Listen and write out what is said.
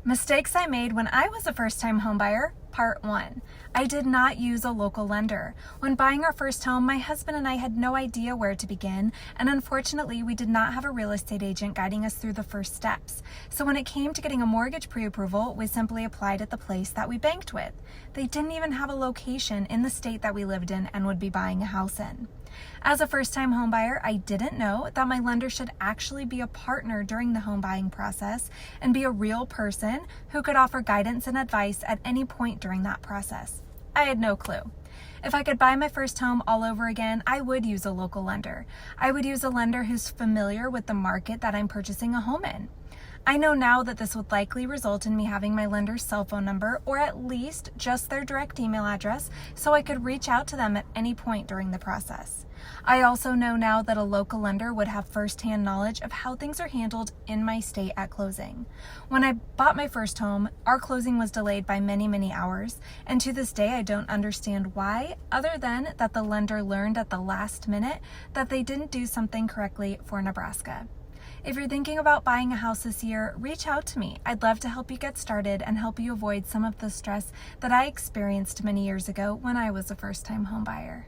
Mistakes I made when I was a first-time homebuyer, Part 1. I did not use a local lender. When buying our first home, my husband and I had no idea where to begin, and unfortunately, we did not have a real estate agent guiding us through the first steps. So when it came to getting a mortgage pre-approval, we simply applied at the place that we banked with. They didn't even have a location in the state that we lived in and would be buying a house in. As a first-time homebuyer, I didn't know that my lender should actually be a partner during the home buying process and be a real person who could offer guidance and advice at any point during that process. I had no clue. If I could buy my first home all over again, I would use a local lender. I would use a lender who's familiar with the market that I'm purchasing a home in. I know now that this would likely result in me having my lender's cell phone number or at least just their direct email address so I could reach out to them at any point during the process. I also know now that a local lender would have firsthand knowledge of how things are handled in my state at closing. When I bought my first home, our closing was delayed by many hours, and to this day I don't understand why, other than that the lender learned at the last minute that they didn't do something correctly for Nebraska. If you're thinking about buying a house this year, reach out to me. I'd love to help you get started and help you avoid some of the stress that I experienced many years ago when I was a first-time homebuyer.